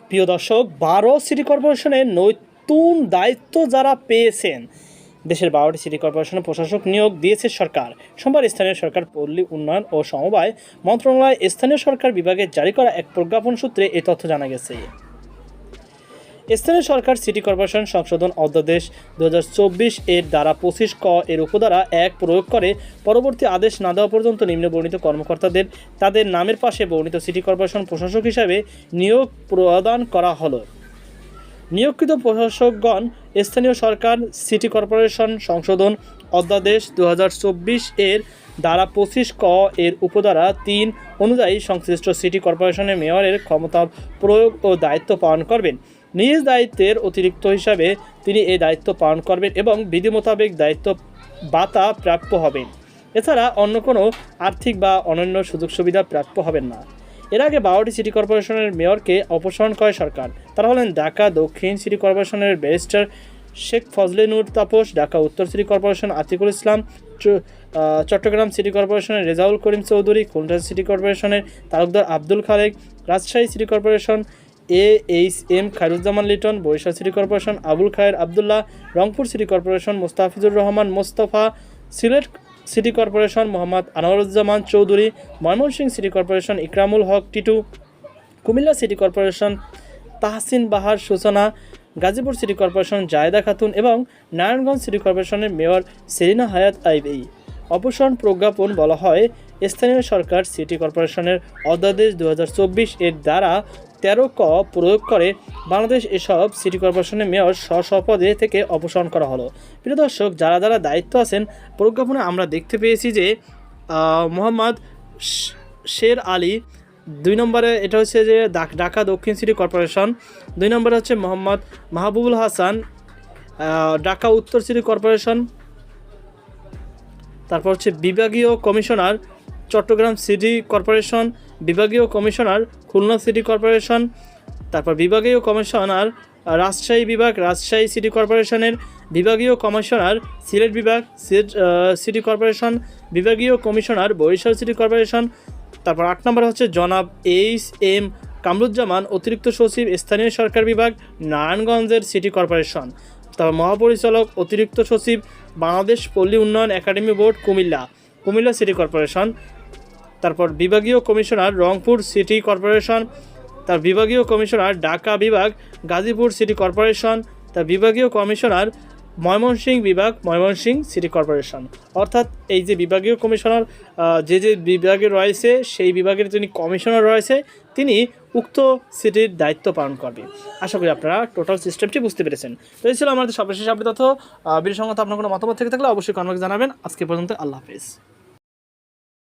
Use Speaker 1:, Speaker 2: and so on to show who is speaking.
Speaker 1: প্রিয় দর্শক, 12 সিটি কর্পোরেশনের নতুন দায়িত্ব যারা পেয়েছেন, দেশের 12টি সিটি কর্পোরেশনের প্রশাসক নিয়োগ দিয়েছে সরকার। সোমবার স্থানীয় সরকার, পল্লী উন্নয়ন ও সমবায় মন্ত্রণালয় স্থানীয় সরকার বিভাগে জারি করা এক প্রজ্ঞাপন সূত্রে এই তথ্য জানা গেছে। স্থানীয় সরকার সিটি কর্পোরেশন সংশোধন অধ্যাদেশ 2024 এর দ্বারা 25 ক এর উপধারা 1 প্রয়োগ করে পরবর্তী আদেশ না দেওয়া পর্যন্ত নিম্ন বর্ণিত কর্মকর্তাদের তাদের নামের পাশে বর্ণিত সিটি কর্পোরেশন প্রশাসক হিসাবে নিয়োগ প্রদান করা হলো। নিয়োগকৃত প্রশাসকগণ স্থানীয় সরকার সিটি কর্পোরেশন সংশোধন অধ্যাদেশ 2024 এর দ্বারা 25 ক এর উপধারা 3 অনুযায়ী সংশ্লিষ্ট সিটি কর্পোরেশনের মেয়রের ক্ষমতা প্রয়োগ ও দায়িত্ব পালন করবেন। নিজ দায়িত্বের অতিরিক্ত হিসাবে তিনি এই দায়িত্ব পালন করবেন এবং বিধি মোতাবেক দায়িত্ব ভাতা প্রাপ্য হবেন। এছাড়া অন্য কোনো আর্থিক বা অন্যান্য সুযোগ সুবিধা প্রাপ্য হবেন না। এর আগে 12টি সিটি কর্পোরেশনের মেয়রকে অপসারণ করে সরকার। তারা হলেন ঢাকা দক্ষিণ সিটি কর্পোরেশনের ব্যারিস্টার শেখ ফজলে নূর তাপস, ঢাকা উত্তর city corporation Atiqul Islam, Chittagong city কর্পোরেশনের রেজাউল করিম চৌধুরী, খুলনা সিটি কর্পোরেশনের Talukdar Abdul Khaleque, Rajshahi city corporation AHM Khairuzzaman Liton, Barishal city corporation Abul Khair Abdullah, Rangpur city corporation Mostafizur Rahman Mostafa, Sylhet city corporation Mohammad Anwaruzzaman Chowdhury, Mymensingh city corporation Ikramul Haque Titu, Cumilla city corporation Tahsin Bahar Suchona, Gazipur city corporation Zayeda Khatun এবং নারায়ণগঞ্জ সিটি কর্পোরেশনের মেয়র সেলিনা হায়াত আইবি। অপসারণ প্রজ্ঞাপন বলা হয় স্থানীয় সরকার সিটি কর্পোরেশনের অধ্যাদেশ 2024 এর দ্বারা 13 ক প্রয়োগ করে বাংলাদেশ এসব সিটি কর্পোরেশনের মেয়র স্ব-পদে থেকে অপসারণ করা হলো। প্রিয় দর্শক, যারা যারা দায়িত্ব আছেন, প্রজ্ঞাপনে আমরা দেখতে পেয়েছি যে মোহাম্মদ শের আলী 2 নম্বরে, এটা হচ্ছে যে ঢাকা দক্ষিণ সিটি কর্পোরেশন। 2 নম্বরে হচ্ছে মোহাম্মদ মাহবুবুল হাসান, ঢাকা উত্তর সিটি কর্পোরেশন। তারপর হচ্ছে বিভাগীয় কমিশনার চট্টগ্রাম সিটি কর্পোরেশন, বিভাগীয় কমিশনার খুলনা সিটি কর্পোরেশন, তারপর বিভাগীয় কমিশনার রাজশাহী বিভাগ রাজশাহী সিটি কর্পোরেশনের, বিভাগীয় কমিশনার সিলেট বিভাগ সিটি কর্পোরেশন, বিভাগীয় কমিশনার বরিশাল সিটি কর্পোরেশন। তারপর 8 নম্বরে হচ্ছে জনাব HM কামরুজ্জামান, অতিরিক্ত সচিব স্থানীয় সরকার বিভাগ নারায়ণগঞ্জের সিটি কর্পোরেশন। তারপর মহাপরিচালক অতিরিক্ত সচিব বাংলাদেশ পল্লী উন্নয়ন academy board Comilla city corporation. তারপর বিভাগীয় কমিশনার রংপুর সিটি কর্পোরেশন, তার বিভাগীয় কমিশনার ঢাকা বিভাগ গাজীপুর সিটি কর্পোরেশন, তার বিভাগীয় কমিশনার ময়মনসিংহ বিভাগ ময়মনসিংহ সিটি কর্পোরেশন। অর্থাৎ এই যে বিভাগীয় কমিশনার যে বিভাগে রয়েছে, সেই বিভাগের যিনি কমিশনার রয়েছে, তিনি উক্ত সিটির দায়িত্ব পালন করবে। আশা করি আপনারা টোটাল সিস্টেমটি বুঝতে পেরেছেন। তো এই ছিল আমাদের সর্বশেষ আপডেট তথ্য। ভিডিও সংক্রান্ত আপনার কোনো মতামত থেকে থাকলে অবশ্যই কমেন্টে জানাবেন। আজকে পর্যন্ত আল্লাহ হাফেজ।